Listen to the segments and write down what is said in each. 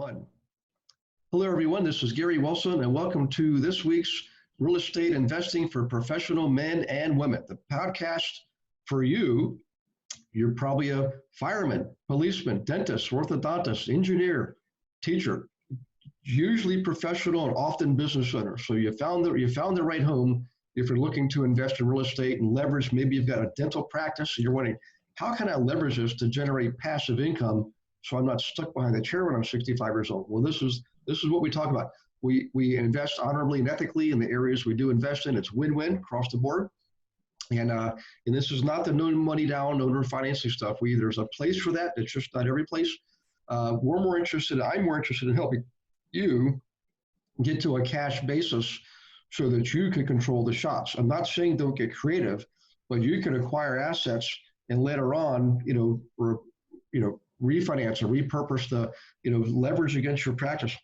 1. Hello, everyone. This is Gary Wilson, and welcome to this week's Real Estate Investing for Professional Men and Women, the podcast for you. You're probably a fireman, policeman, dentist, orthodontist, engineer, teacher, usually professional and often business owner. So you found the right home if you're looking to invest in real estate and leverage. Maybe you've got a dental practice, so you're wondering, how can I leverage this to generate passive income so I'm not stuck behind the chair when I'm 65 years old? Well, this is what we talk about. We invest honorably and ethically in the areas we do invest in. It's win-win across the board. And this is not the no money down, no refinancing stuff. There's a place for that. It's just not every place. I'm more interested in helping you get to a cash basis so that you can control the shots. I'm not saying don't get creative, but you can acquire assets and later on, refinance or repurpose the, leverage against your practice.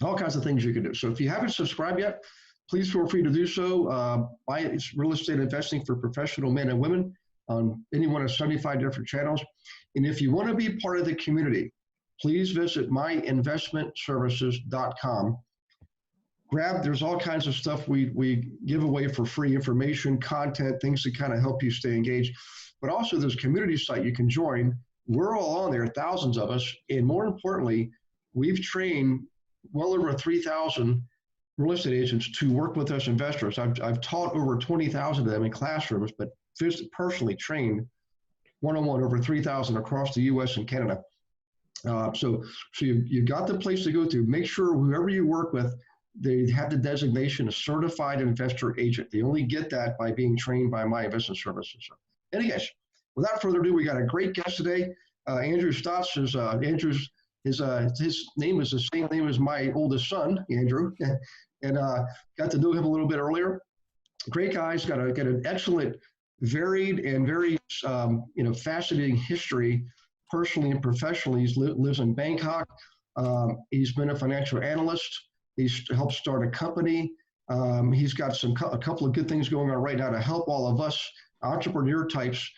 All kinds of things you can do. So if you haven't subscribed yet, please feel free to do so. It's Real Estate Investing for Professional Men and Women on any one of 75 different channels. And if you want to be part of the community, please visit myinvestmentservices.com. There's all kinds of stuff we give away for free, information, content, things to kind of help you stay engaged. But also there's a community site you can join. We're all on there, thousands of us. And more importantly, we've trained well over 3,000 real estate agents to work with us investors. I've taught over 20,000 of them in classrooms, but personally trained one-on-one over 3,000 across the U.S. and Canada. So you've got the place to go to. Make sure whoever you work with, they have the designation of certified investor agent. They only get that by being trained by My Investment Services. So, anyways, without further ado, we got a great guest today. Andrew Stotz is his name is the same name as my oldest son, Andrew, and got to know him a little bit earlier. Great guy. He's got an excellent, varied, and very fascinating history, personally and professionally. He lives in Bangkok. He's been a financial analyst. He's helped start a company. He's got a couple of good things going on right now to help all of us entrepreneur types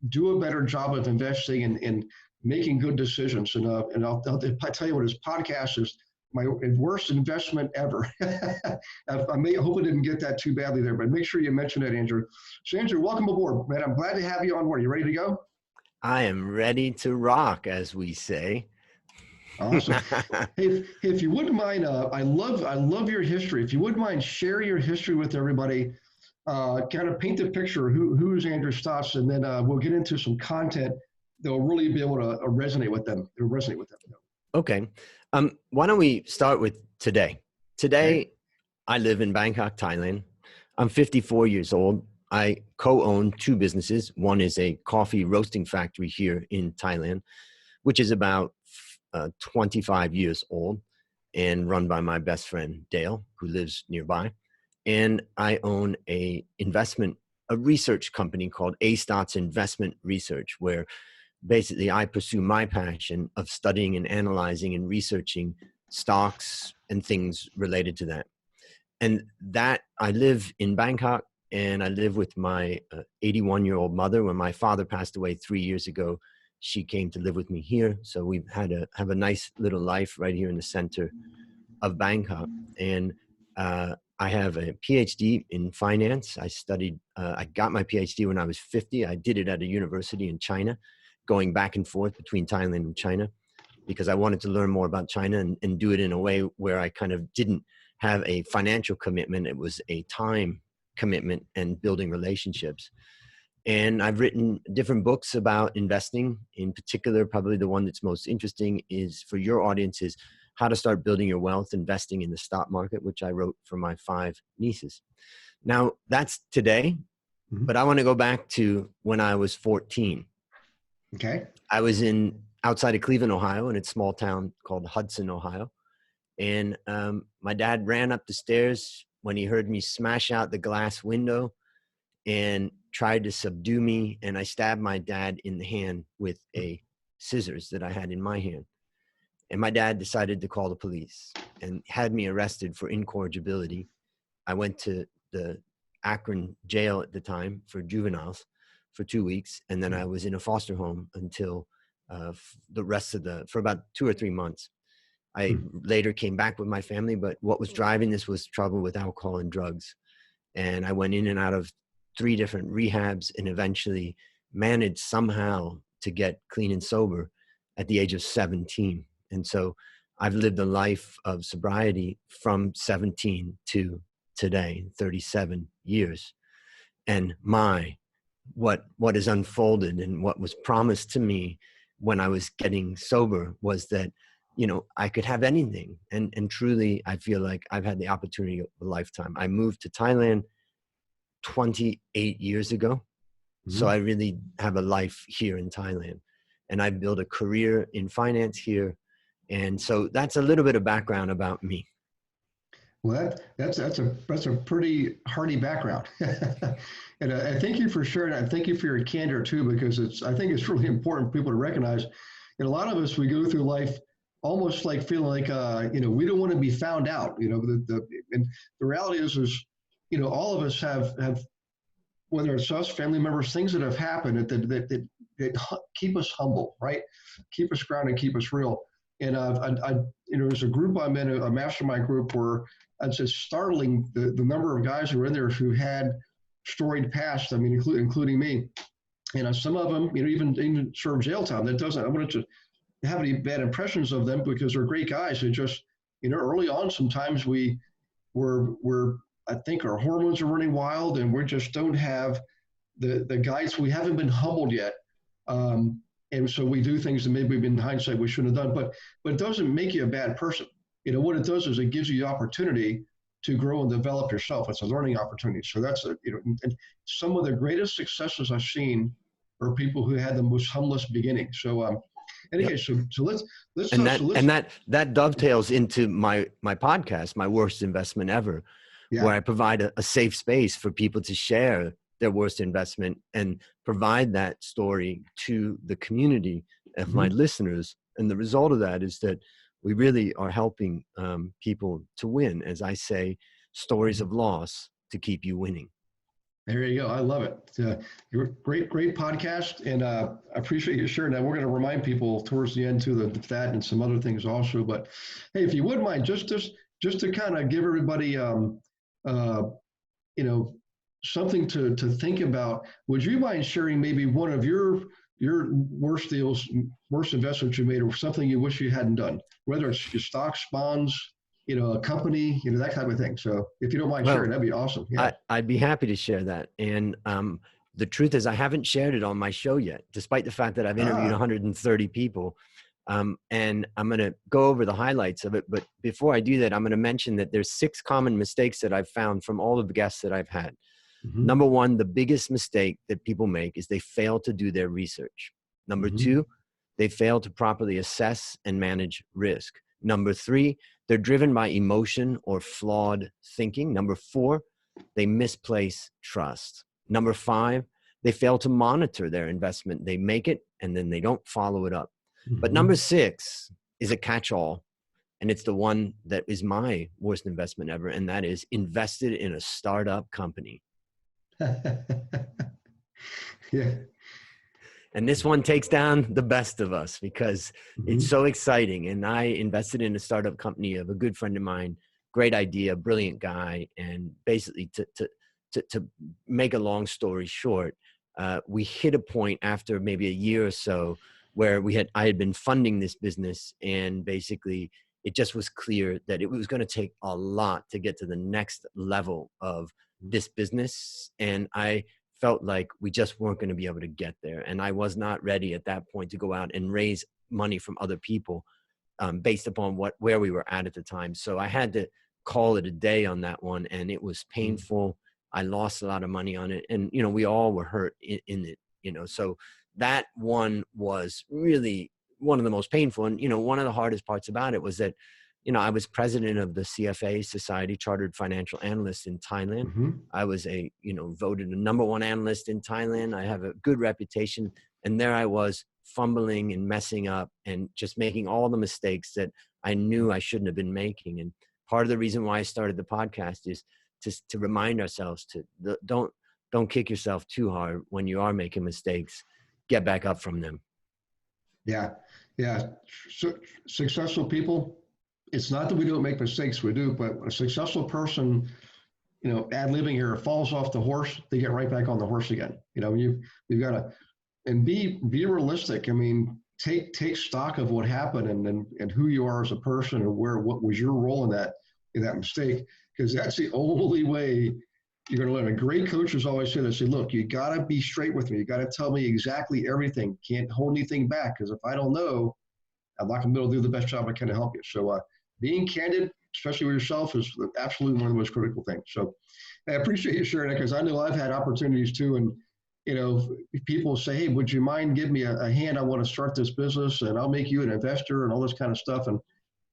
do a better job of investing and making good decisions. And I'll tell you what, his podcast is my worst investment ever. I hope I didn't get that too badly there, but make sure you mention that, Andrew. So Andrew, welcome aboard, man. I'm glad to have you on board. You ready to go? I am ready to rock, as we say. Awesome. Hey, if you wouldn't mind, I love your history. If you wouldn't mind, share your history with everybody. Kind of paint the picture. Who is Andrew Stotz, and then we'll get into some content that will really be able to resonate with them. Okay. Why don't we start with today? Today, okay. I live in Bangkok, Thailand. I'm 54 years old. I co-own two businesses. One is a coffee roasting factory here in Thailand, which is about 25 years old and run by my best friend, Dale, who lives nearby. And I own a research company called A Stotz Investment Research, where basically I pursue my passion of studying and analyzing and researching stocks and things related to that. And that I live in Bangkok, and I live with my 81-year-old mother. When my father passed away 3 years ago, she came to live with me here. So we've have a nice little life right here in the center of Bangkok. And I have a PhD in finance. I got my PhD when I was 50. I did it at a university in China, going back and forth between Thailand and China, because I wanted to learn more about China and do it in a way where I kind of didn't have a financial commitment. It was a time commitment and building relationships. And I've written different books about investing. In particular, probably the one that's most interesting is for your audience is How to Start Building Your Wealth Investing in the Stock Market, which I wrote for my 5 nieces. Now, that's today, but I want to go back to when I was 14. Okay. I was outside of Cleveland, Ohio, in a small town called Hudson, Ohio. And my dad ran up the stairs when he heard me smash out the glass window and tried to subdue me. And I stabbed my dad in the hand with a scissors that I had in my hand. And my dad decided to call the police and had me arrested for incorrigibility. I went to the Akron jail at the time for juveniles for 2 weeks. And then I was in a foster home until for about 2 or 3 months. I later came back with my family, but what was driving this was trouble with alcohol and drugs. And I went in and out of 3 different rehabs and eventually managed somehow to get clean and sober at the age of 17. And so I've lived a life of sobriety from 17 to today, 37 years. And what has unfolded and what was promised to me when I was getting sober was that, I could have anything. And truly, I feel like I've had the opportunity of a lifetime. I moved to Thailand 28 years ago. So I really have a life here in Thailand, and I built a career in finance here. And so that's a little bit of background about me. Well, that's a pretty hearty background, and I thank you for sharing. I thank you for your candor too, because I think it's really important for people to recognize. And a lot of us, we go through life almost like feeling like we don't want to be found out. And the reality is all of us have whether it's us, family members, things that have happened that keep us humble, right? Keep us grounded, keep us real. And there's a group I'm in, a mastermind group, where it's just startling the number of guys who are in there who had storied past. I mean, including me. And some of them, even serve jail time. That doesn't. I wanted to have any bad impressions of them because they're great guys. It just, early on, sometimes we're I think our hormones are running wild, and we just don't have the guys. We haven't been humbled yet. And so we do things that maybe in hindsight we shouldn't have done, but it doesn't make you a bad person. What it does is it gives you the opportunity to grow and develop yourself. It's a learning opportunity. So that's and some of the greatest successes I've seen are people who had the most humblest beginning. So anyway, so let's that dovetails into my podcast, My Worst Investment Ever, where I provide a safe space for people to share their worst investment and provide that story to the community of my listeners. And the result of that is that we really are helping people to win, as I say, stories of loss to keep you winning. There you go. I love it. You're great podcast, and I appreciate you sharing that. We're going to remind people towards the end too that and some other things also. But hey, if you wouldn't mind, just to kind of give everybody, something to think about, would you mind sharing maybe one of your worst deals, worst investments you made, or something you wish you hadn't done, whether it's your stocks, bonds, a company, that type of thing. So if you don't mind sharing, that'd be awesome. Yeah. I'd be happy to share that. And the truth is I haven't shared it on my show yet, despite the fact that I've interviewed 130 people. And I'm going to go over the highlights of it. But before I do that, I'm going to mention that there's 6 common mistakes that I've found from all of the guests that I've had. Number 1, the biggest mistake that people make is they fail to do their research. Number 2, they fail to properly assess and manage risk. Number 3, they're driven by emotion or flawed thinking. Number 4, they misplace trust. Number 5, they fail to monitor their investment. They make it and then they don't follow it up. But number 6 is a catch-all, and it's the one that is my worst investment ever, and that is invested in a startup company. Yeah. And this one takes down the best of us because it's so exciting. And I invested in a startup company of a good friend of mine, great idea, brilliant guy. And basically to make a long story short, we hit a point after maybe a year or so where I had been funding this business, and basically it just was clear that it was going to take a lot to get to the next level of this business. And I felt like we just weren't going to be able to get there. And I was not ready at that point to go out and raise money from other people based upon where we were at the time. So I had to call it a day on that one. And it was painful. I lost a lot of money on it. And, we all were hurt in it, so that one was really one of the most painful. And, one of the hardest parts about it was that, I was president of the CFA, Society Chartered Financial Analysts in Thailand. I was voted the #1 analyst in Thailand. I have a good reputation. And there I was fumbling and messing up and just making all the mistakes that I knew I shouldn't have been making. And part of the reason why I started the podcast is to remind ourselves to don't kick yourself too hard when you are making mistakes. Get back up from them. Yeah, yeah. So, successful people, it's not that we don't make mistakes, we do, but a successful person, ad libbing here, falls off the horse, they get right back on the horse again. You've got to, and be realistic. I mean, take stock of what happened, and who you are as a person, and what was your role in that mistake, because that's the only way you're going to learn. And great coaches always say this: say, look, you got to be straight with me. You got to tell me exactly everything. Can't hold anything back, because if I don't know, I'm not going to be able to do the best job I can to help you. So being candid, especially with yourself, is absolutely one of the most critical things. So I appreciate you sharing that, because I know I've had opportunities too. And, people say, hey, would you mind giving me a hand? I want to start this business and I'll make you an investor and all this kind of stuff. And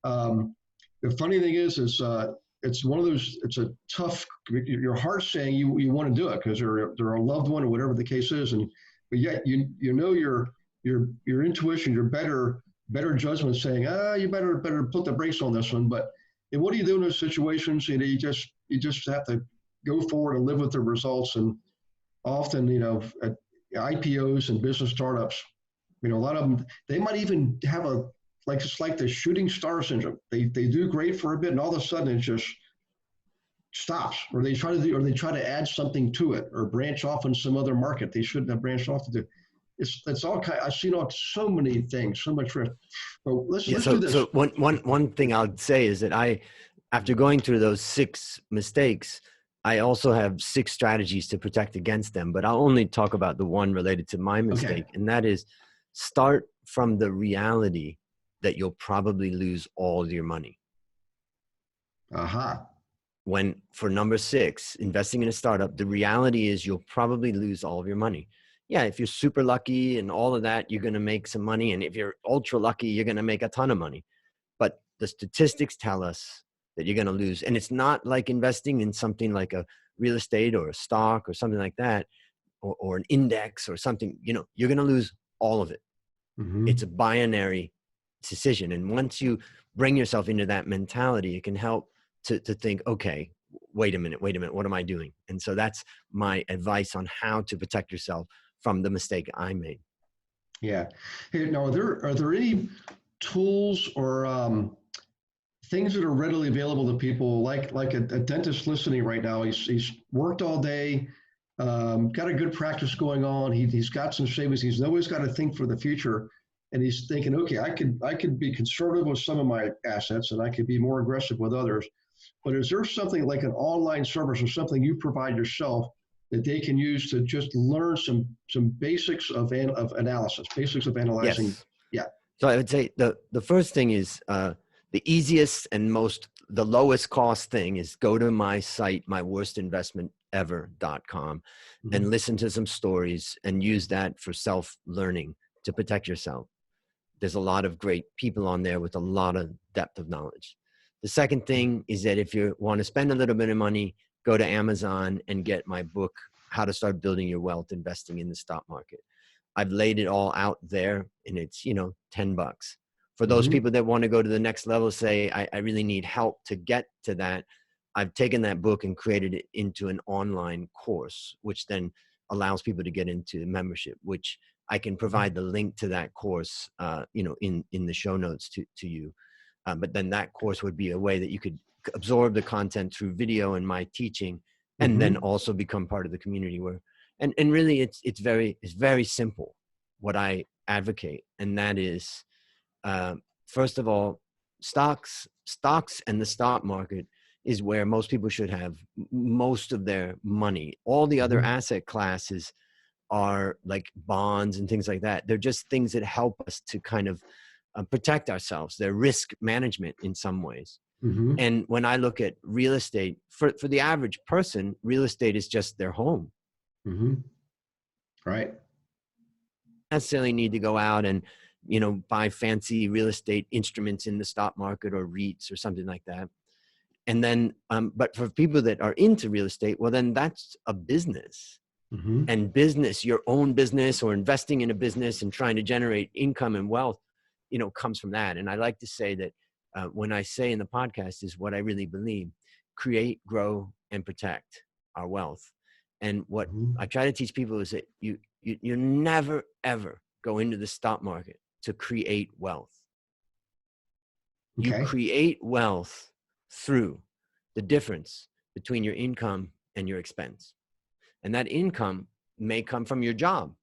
um, the funny thing is it's one of those, it's a tough, your heart's saying you want to do it because they're a loved one or whatever the case is. But yet, your intuition, your better judgment saying, you better put the brakes on this one. But what do you do in those situations? You just have to go forward and live with the results. And often, at IPOs and business startups, a lot of them, they might even have it's like the shooting star syndrome. They do great for a bit, and all of a sudden it just stops, or they try to add something to it, or branch off in some other market they shouldn't have branched off to do. It's all kind. I've seen so many things, so much risk. But let's do this. So one thing I'll say is that after going through those 6 mistakes, I also have 6 strategies to protect against them, but I'll only talk about the one related to my mistake. Okay. And that is, start from the reality that you'll probably lose all your money. Uh-huh. When for number 6, investing in a startup, the reality is you'll probably lose all of your money. Yeah, if you're super lucky and all of that, you're going to make some money. And if you're ultra lucky, you're going to make a ton of money. But the statistics tell us that you're going to lose. And it's not like investing in something like a real estate or a stock or something like that, or an index or something. You're going to lose all of it. Mm-hmm. It's a binary decision. And once you bring yourself into that mentality, it can help to think, okay, wait a minute, what am I doing? And so that's my advice on how to protect yourself from the mistake I made. Yeah. Hey, now, are there any tools or things that are readily available to people, like a dentist listening right now? He's worked all day, got a good practice going on. He's got some savings. He's always got to think for the future, and he's thinking, okay, I could be conservative with some of my assets, and I could be more aggressive with others. But is there something like an online service or something you provide yourself that they can use to just learn some basics of analysis, basics of analyzing? Yes. Yeah. So I would say the first thing is the easiest and the lowest cost thing is go to my site, myworstinvestmentever.com, Mm-hmm. and listen to some stories and use that for self-learning to protect yourself. There's a lot of great people on there with a lot of depth of knowledge. The second thing is that if you want to spend a little bit of money, go to Amazon and get my book, How to Start Building Your Wealth Investing in the Stock Market. I've laid it all out there, and it's, $10. For those Mm-hmm. people that want to go to the next level, say, I really need help to get to that, I've taken that book and created it into an online course, which then allows people to get into membership, which I can provide the link to that course, in the show notes to you. But then that course would be a way that you could absorb the content through video and my teaching, and then also become part of the community and really it's very simple what I advocate. And that is, first of all, stocks and the stock market is where most people should have most of their money. All the other asset classes are like bonds and things like that. They're just things that help us to kind of protect ourselves. They're risk management in some ways. Mm-hmm. And when I look at real estate, for the average person, real estate is just their home. Mm-hmm. Right. Necessarily need to go out and buy fancy real estate instruments in the stock market or REITs or something like that. And then but for people that are into real estate, well, then that's a business. Mm-hmm. And business, your own business or investing in a business and trying to generate income and wealth, comes from that. And I like to say that when I say in the podcast is what I really believe: create, grow, and protect our wealth. And what I try to teach people is that you never, ever go into the stock market to create wealth. You Okay. create wealth through the difference between your income and your expense. And that income may come from your job.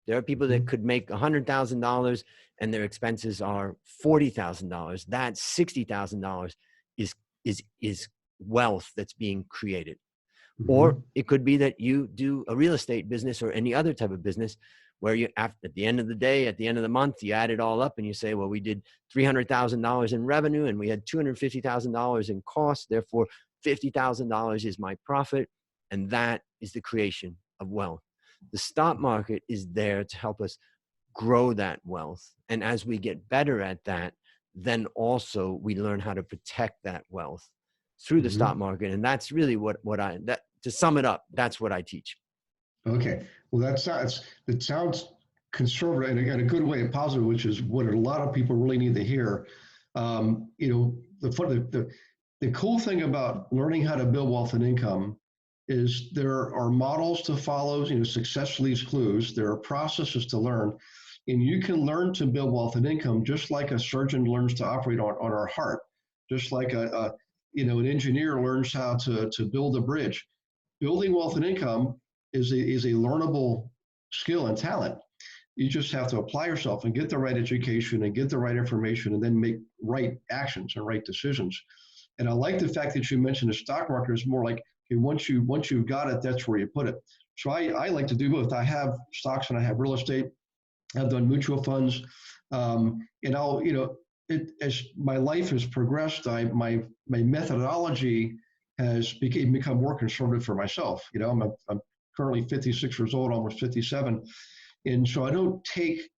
There are people that could make $100,000 and their expenses are $40,000. That $60,000 is wealth that's being created. Or it could be that you do a real estate business or any other type of business where you, at the end of the day, at the end of the month, you add it all up and you say, well, we did $300,000 in revenue and we had $250,000 in costs. Therefore, $50,000 is my profit. And that is the creation of wealth. The stock market is there to help us grow that wealth. And as we get better at that, then also we learn how to protect that wealth through the stock market. And that's really to sum it up, that's what I teach. Okay. Well, it sounds conservative and in a good way, a positive, which is what a lot of people really need to hear. The cool thing about learning how to build wealth and income is there are models to follow. Success leaves clues. There are processes to learn, and you can learn to build wealth and income just like a surgeon learns to operate on our heart, just like an engineer learns how to build a bridge. Building wealth and income is a learnable skill and talent. You just have to apply yourself and get the right education and get the right information and then make right actions and right decisions. And I like the fact that you mentioned the stock market is more like, okay, once you've got it, that's where you put it. So I like to do both. I have stocks and I have real estate. I've done mutual funds. As my life has progressed, my methodology has become more conservative for myself. I'm currently 56 years old, almost 57. And so I don't take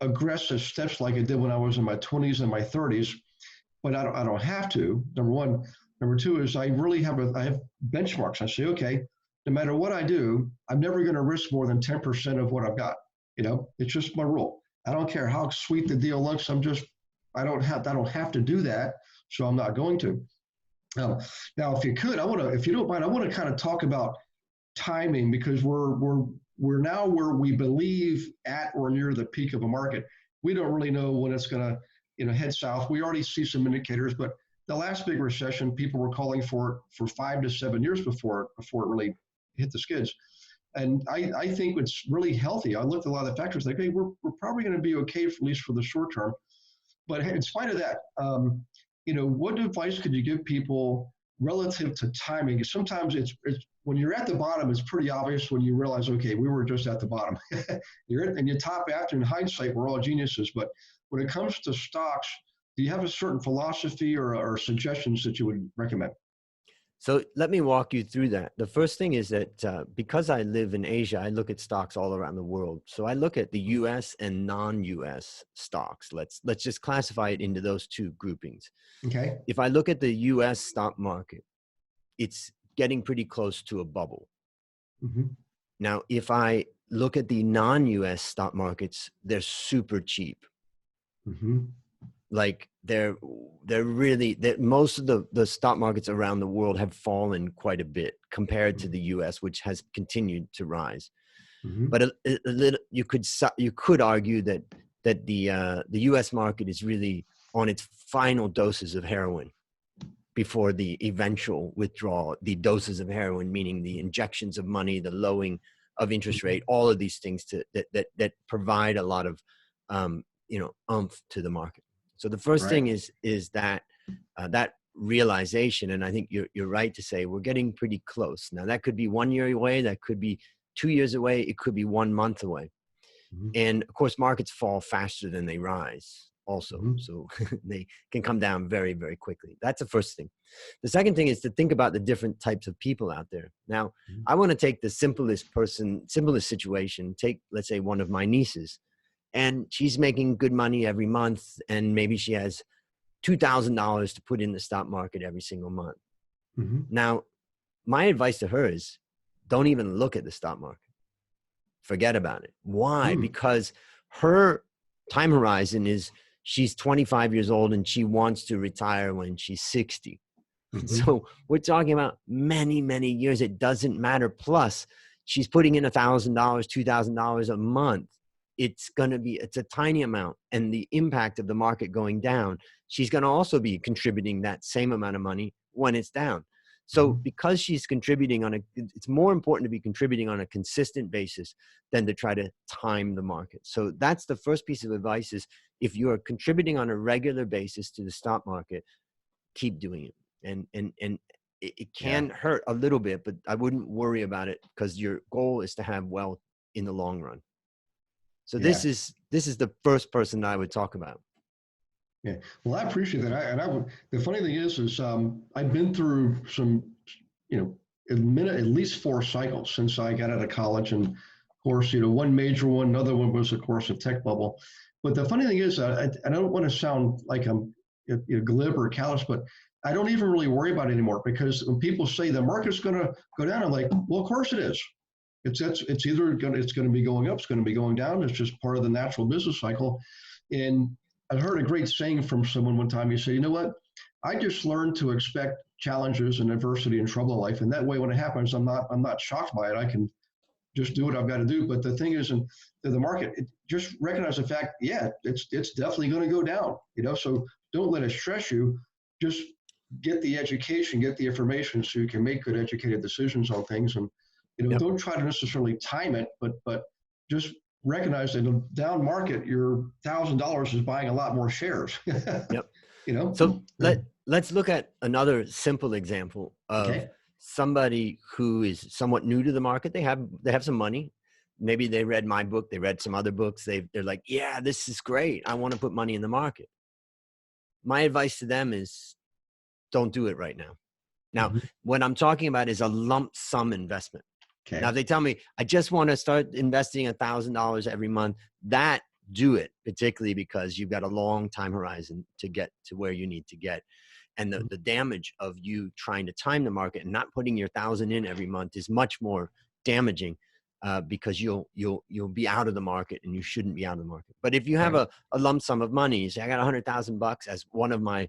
aggressive steps like I did when I was in my 20s and my 30s, but I don't have to, number one. Number two is I really have benchmarks. I say, okay, no matter what I do, I'm never going to risk more than 10% of what I've got. It's just my rule. I don't care how sweet the deal looks. I don't have to do that. So I'm not going to. Now, if you don't mind, I want to kind of talk about timing, because we're now where we believe at or near the peak of a market. We don't really know when it's going to head south. We already see some indicators, but the last big recession, people were calling for 5 to 7 years before it really hit the skids. And I think it's really healthy. I looked at a lot of the factors like, hey, we're probably going to be okay, at least for the short term. But in spite of that, what advice could you give people relative to timing? Sometimes it's when you're at the bottom, it's pretty obvious when you realize, okay, we were just at the bottom. And you top after. In hindsight, we're all geniuses. But when it comes to stocks, do you have a certain philosophy or suggestions that you would recommend? So let me walk you through that. The first thing is that because I live in Asia, I look at stocks all around the world. So I look at the US and non-US stocks. Let's just classify it into those two groupings. Okay. If I look at the US stock market, it's getting pretty close to a bubble. Now, if I look at the non-US stock markets, they're super cheap. Like most of the stock markets around the world have fallen quite a bit compared to the US, which has continued to rise. But you could argue that the US market is really on its final doses of heroin before the eventual withdrawal. The doses of heroin, meaning the injections of money, the lowering of interest rate, all of these things that provide a lot of oomph to the market. So the first thing is that realization, and I think you're right to say we're getting pretty close. Now that could be 1 year away, that could be 2 years away, it could be 1 month away. And of course, markets fall faster than they rise also. So they can come down very, very quickly. That's the first thing. The second thing is to think about the different types of people out there. Now, I want to take the simplest situation. Take, let's say, one of my nieces. And she's making good money every month, and maybe she has $2,000 to put in the stock market every single month. Now, my advice to her is don't even look at the stock market. Forget about it. Why? Because her time horizon is she's 25 years old and she wants to retire when she's 60. So we're talking about many, many years. It doesn't matter. Plus, she's putting in $1,000, $2,000 a month. it's a tiny amount, and the impact of the market going down, she's going to also be contributing that same amount of money when it's down. So because she's contributing it's more important to be contributing on a consistent basis than to try to time the market. So that's the first piece of advice is, if you're contributing on a regular basis to the stock market, keep doing it. And it can hurt a little bit, but I wouldn't worry about it, because your goal is to have wealth in the long run. So this is the first person I would talk about. Yeah, well, I appreciate that. The funny thing is I've been through some, at least 4 cycles since I got out of college, and of course, one major one, another one was, of course, a tech bubble. But the funny thing is, I don't want to sound like I'm glib or callous, but I don't even really worry about it anymore, because when people say the market's going to go down, I'm like, well, of course it is. It's either going to be going up, it's going to be going down. It's just part of the natural business cycle. And I heard a great saying from someone one time. He said, you know what? I just learned to expect challenges and adversity and trouble in life. And that way, when it happens, I'm not shocked by it. I can just do what I've got to do. But the thing is, in the market, just recognize the fact, it's definitely going to go down, so don't let it stress you. Just get the education, get the information, so you can make good educated decisions on things. And, don't try to necessarily time it, but just recognize that in a down market, your $1,000 is buying a lot more shares. Yep. So let's look at another simple example of somebody who is somewhat new to the market. They have some money. Maybe they read my book, they read some other books. They're like, yeah, this is great, I want to put money in the market. My advice to them is, don't do it right now. Now, what I'm talking about is a lump sum investment. Okay. Now, if they tell me, I just want to start investing $1,000 every month, do it, particularly because you've got a long time horizon to get to where you need to get. And the damage of you trying to time the market and not putting your 1,000 in every month is much more damaging, because you'll be out of the market, and you shouldn't be out of the market. But if you have a lump sum of money, you say, I got $100,000, as one of my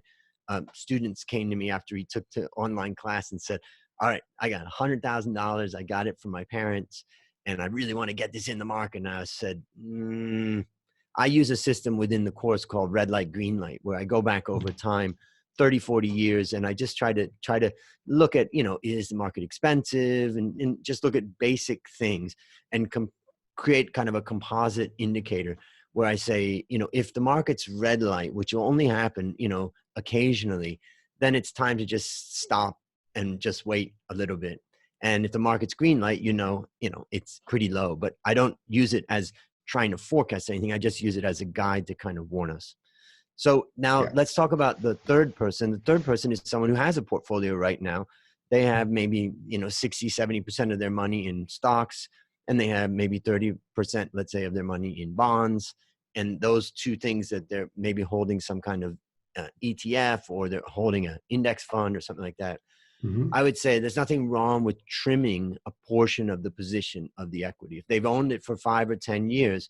students came to me after he took the online class and said, all right, I got $100,000. I got it from my parents, and I really want to get this in the market. And I said, I use a system within the course called red light, green light, where I go back over time, 30, 40 years. And I just try to look at, is the market expensive, and just look at basic things, and create kind of a composite indicator where I say, if the market's red light, which will only happen, occasionally, then it's time to just stop and just wait a little bit. And if the market's green light, it's pretty low. But I don't use it as trying to forecast anything. I just use it as a guide to kind of warn us. So now let's talk about the third person. The third person is someone who has a portfolio right now. They have maybe, 60, 70% of their money in stocks, and they have maybe 30%, let's say, of their money in bonds. And those two things that they're maybe holding some kind of ETF, or they're holding an index fund or something like that. I would say there's nothing wrong with trimming a portion of the position of the equity. If they've owned it for 5 or 10 years,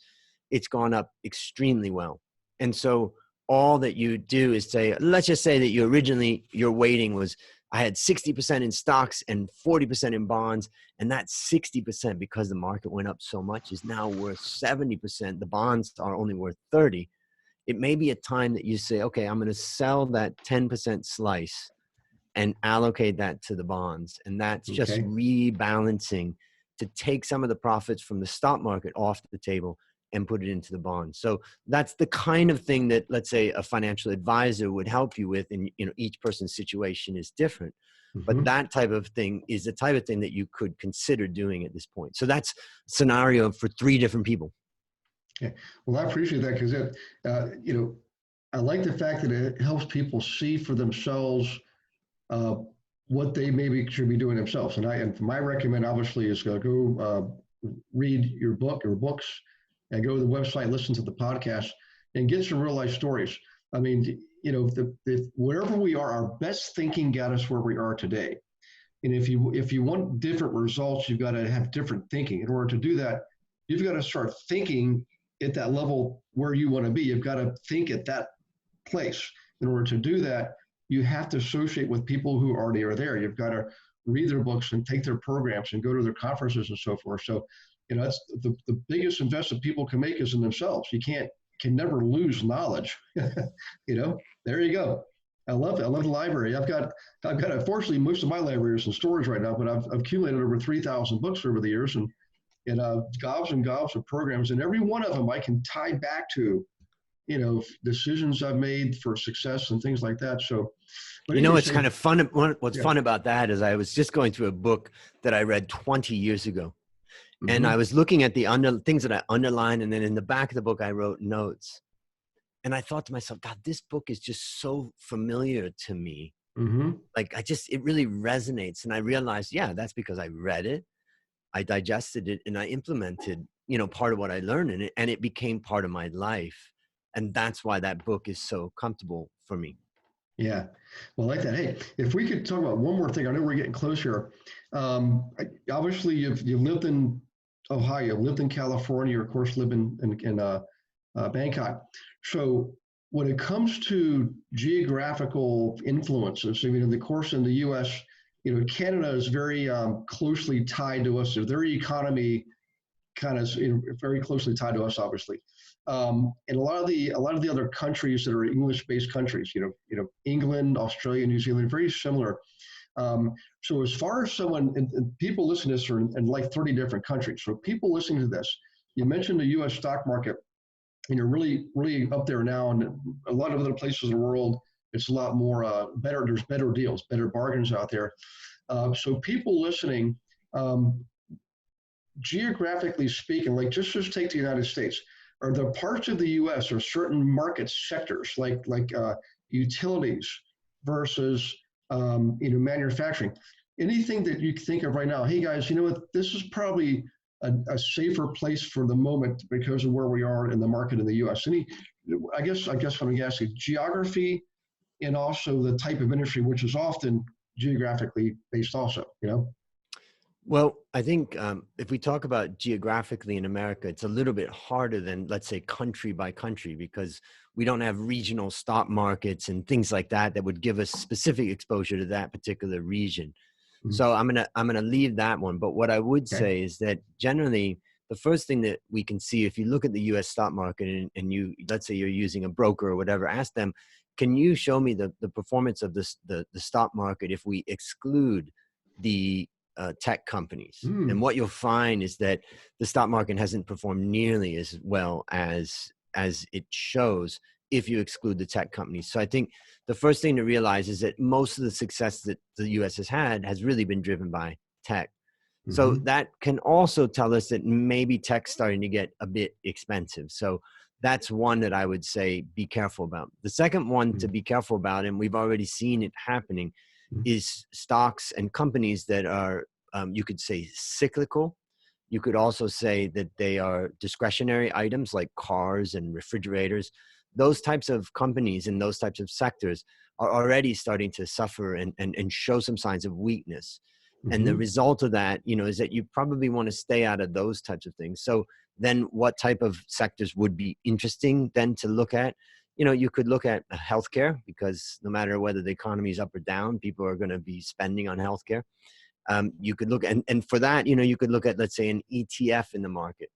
it's gone up extremely well. And so all that you do is say, let's just say that your weighting was, I had 60% in stocks and 40% in bonds. And that 60%, because the market went up so much, is now worth 70%. The bonds are only worth 30. It may be a time that you say, okay, I'm going to sell that 10% slice and allocate that to the bonds. And that's just rebalancing to take some of the profits from the stock market off the table and put it into the bonds. So that's the kind of thing that, let's say, a financial advisor would help you with. And each person's situation is different. But that type of thing is the type of thing that you could consider doing at this point. So that's a scenario for 3 different people. Okay. Well, I appreciate that, because I like the fact that it helps people see for themselves what they maybe should be doing themselves. And my recommend, obviously, is go read your books, and go to the website, listen to the podcast, and get some real life stories. I mean, wherever we are, our best thinking got us where we are today. And if you want different results, you've got to have different thinking. In order to do that, you've got to start thinking at that level where you want to be. You've got to think at that place. In order to do that, you have to associate with people who already are there. You've got to read their books and take their programs and go to their conferences and so forth. So That's the biggest investment people can make is in themselves. You can never lose knowledge. There you go. I love it. I love the library. I've got unfortunately most of my library is in storage right now, but I've accumulated over 3,000 books over the years, and gobs and gobs of programs, and every one of them I can tie back to, decisions I've made for success and things like that. So, but it's kind of fun. What's fun about that is I was just going through a book that I read 20 years ago. Mm-hmm. And I was looking at the things that I underlined, and then in the back of the book, I wrote notes. And I thought to myself, God, this book is just so familiar to me. Mm-hmm. Like it really resonates. And I realized, that's because I read it, I digested it, and I implemented, part of what I learned in it, and it became part of my life. And that's why that book is so comfortable for me. Yeah. Well, I like that. Hey, if we could talk about one more thing, I know we're getting close here. Obviously you've lived in Ohio, lived in California, of course, live in Bangkok. So when it comes to geographical influences, of course, in the U.S., Canada is very closely tied to us. Their economy kind of very closely tied to us, obviously. And a lot of the other countries that are English-based countries, England, Australia, New Zealand, very similar. So as far as someone, and people listening to this are in like 30 different countries. So people listening to this, you mentioned the U.S. stock market, really, really up there now. And a lot of other places in the world, it's a lot more better. There's better deals, better bargains out there. So people listening, geographically speaking, like just take the United States. Are there parts of the U.S. or certain market sectors like utilities versus manufacturing? Anything that you think of right now? Hey guys, what? This is probably a safer place for the moment because of where we are in the market in the U.S. I guess what I'm going to ask you, geography and also the type of industry, which is often geographically based also, Well, I think if we talk about geographically in America, it's a little bit harder than, let's say, country by country, because we don't have regional stock markets and things like that would give us specific exposure to that particular region. Mm-hmm. So I'm gonna leave that one. But what I would say is that generally, the first thing that we can see, if you look at the U.S. stock market and you, let's say you're using a broker or whatever, ask them, can you show me the performance of the stock market if we exclude the tech companies? And what you'll find is that the stock market hasn't performed nearly as well as it shows if you exclude the tech companies. So I think the first thing to realize is that most of the success that the U.S. has had has really been driven by tech. Mm-hmm. So that can also tell us that maybe tech's starting to get a bit expensive. So that's one that I would say be careful about. The second one to be careful about, and we've already seen it happening, is stocks and companies that are, you could say, cyclical. You could also say that they are discretionary items like cars and refrigerators. Those types of companies and those types of sectors are already starting to suffer and show some signs of weakness. Mm-hmm. And the result of that, is that you probably want to stay out of those types of things. So then what type of sectors would be interesting then to look at? You could look at healthcare, because no matter whether the economy is up or down, people are going to be spending on healthcare. You could look, and for that, you could look at, let's say, an ETF in the market.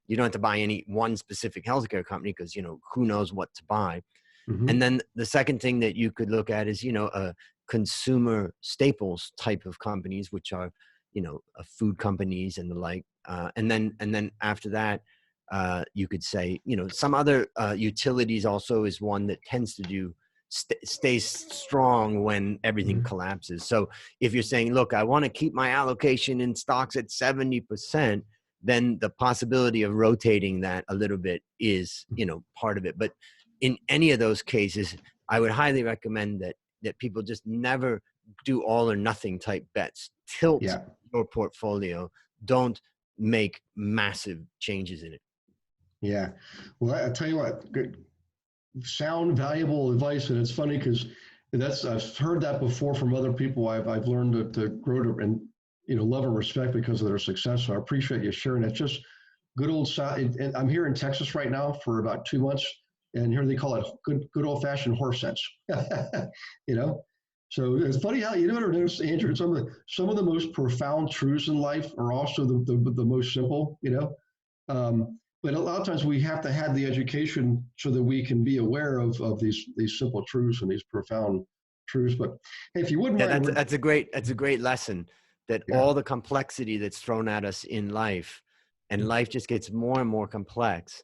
You don't have to buy any one specific healthcare company because, who knows what to buy. Mm-hmm. And then the second thing that you could look at is, a consumer staples type of companies, which are, food companies and the like. And then after that, you could say, some other utilities also is one that tends to stays strong when everything collapses. So if you're saying, look, I want to keep my allocation in stocks at 70%, then the possibility of rotating that a little bit is, part of it. But in any of those cases, I would highly recommend that people just never do all or nothing type bets. Tilt your portfolio. Don't make massive changes in it. Yeah. Well, I tell you what, good, sound, valuable advice. And it's funny because I've heard that before from other people. I've learned to grow to and love and respect because of their success. So I appreciate you sharing. It's just good old. And I'm here in Texas right now for about 2 months, and here they call it good old fashioned horse sense. So it's funny how you never notice, Andrew, some of the most profound truths in life are also the most simple, you know. But a lot of times we have to have the education so that we can be aware of these simple truths and these profound truths. But hey, if you wouldn't Yeah, mind, that's a great lesson, that yeah. all the complexity that's thrown at us in life, and life just gets more and more complex.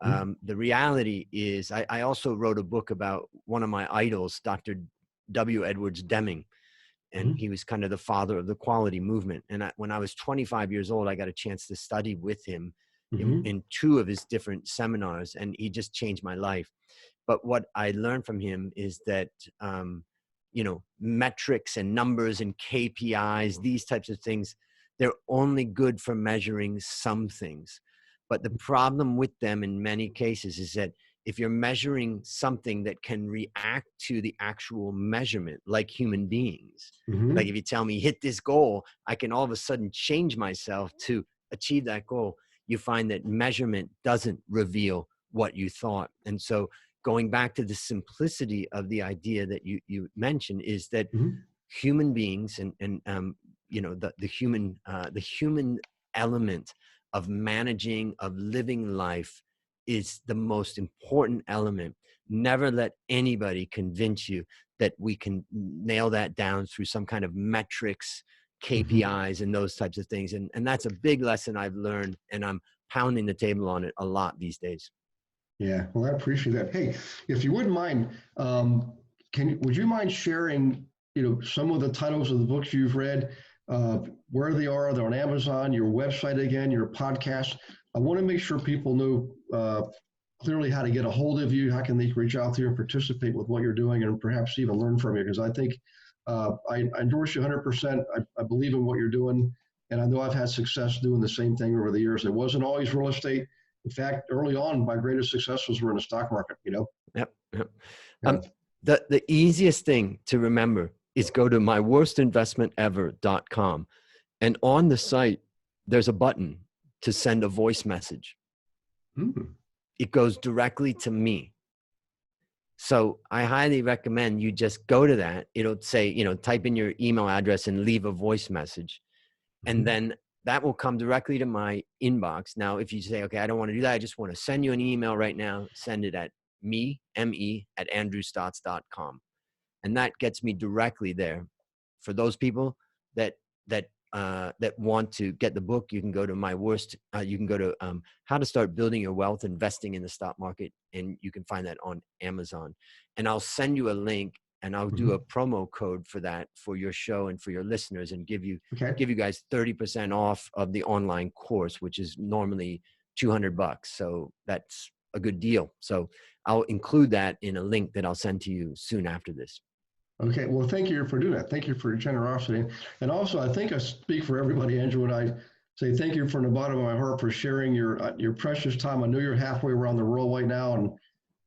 Mhm. The reality is, I also wrote a book about one of my idols, Dr. W. Edwards Deming, and Mhm. he was kind of the father of the quality movement. And when I was 25 years old, I got a chance to study with him Mhm. in two of his different seminars, and he just changed my life. But what I learned from him is that, metrics and numbers and KPIs, these types of things, they're only good for measuring some things. But the problem with them in many cases is that if you're measuring something that can react to the actual measurement, like human beings, like Mhm. if you tell me hit this goal, I can all of a sudden change myself to achieve that goal. You find that measurement doesn't reveal what you thought. And so going back to the simplicity of the idea that you mentioned is that Mhm. human beings the human element of managing, of living life, is the most important element. Never let anybody convince you that we can nail that down through some kind of metrics, Mhm. KPIs, and those types of things. And that's a big lesson I've learned, and I'm pounding the table on it a lot these days. Yeah, well, I appreciate that. Hey, if you wouldn't mind, would you mind sharing, some of the titles of the books you've read, where they are? They're on Amazon, your website again, your podcast. I want to make sure people know clearly how to get a hold of you. How can they reach out to you and participate with what you're doing, and perhaps even learn from you? Because I think I endorse you 100%. I believe in what you're doing, and I know I've had success doing the same thing over the years. It wasn't always real estate. In fact, early on, my greatest successes were in the stock market. Yep, yep. Yeah. The easiest thing to remember is go to myworstinvestmentever.com. And on the site, there's a button to send a voice message. Mm. It goes directly to me. So I highly recommend you just go to that. It'll say, type in your email address and leave a voice message. And Mhm. then that will come directly to my inbox. Now, if you say, okay, I don't want to do that, I just want to send you an email right now, send it at at andrewstotz.com. And that gets me directly there. For those people that want to get the book, you can go to how to start building your wealth investing in the stock market, and you can find that on Amazon. And I'll send you a link, and I'll do a Mhm. promo code for that, for your show and for your listeners, and give you Okay. guys 30% off of the online course, which is normally $200. So that's a good deal. So I'll include that in a link that I'll send to you soon after this. Okay. Well, thank you for doing that. Thank you for your generosity. And also, I think I speak for everybody, Andrew, and I say thank you from the bottom of my heart for sharing your precious time. I know you're halfway around the world right now, and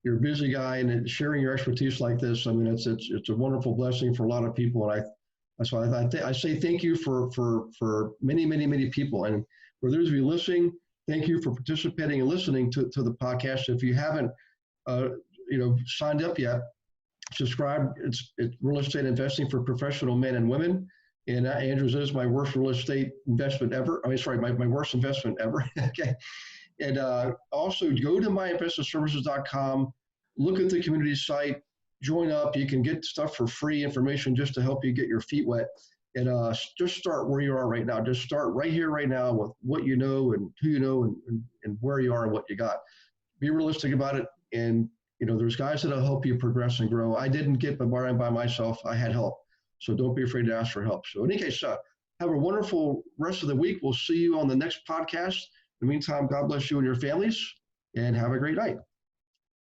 you're a busy guy, and sharing your expertise like this, I mean, it's a wonderful blessing for a lot of people. And that's why I say thank you for many, many, many people. And for those of you listening, thank you for participating and listening to the podcast. If you haven't, uh, signed up yet, subscribe. It's real estate investing for professional men and women. And Andrews is my worst real estate investment ever. I mean, sorry, my worst investment ever. Okay. And also go to myinvestmentservices.com, look at the community site, join up. You can get stuff for free, information just to help you get your feet wet. And just start where you are right now. Just start right here, right now, with what you know and who you know, and where you are and what you got. Be realistic about it. And there's guys that'll help you progress and grow. I didn't get by myself. I had help. So don't be afraid to ask for help. So in any case, have a wonderful rest of the week. We'll see you on the next podcast. In the meantime, God bless you and your families, and have a great night.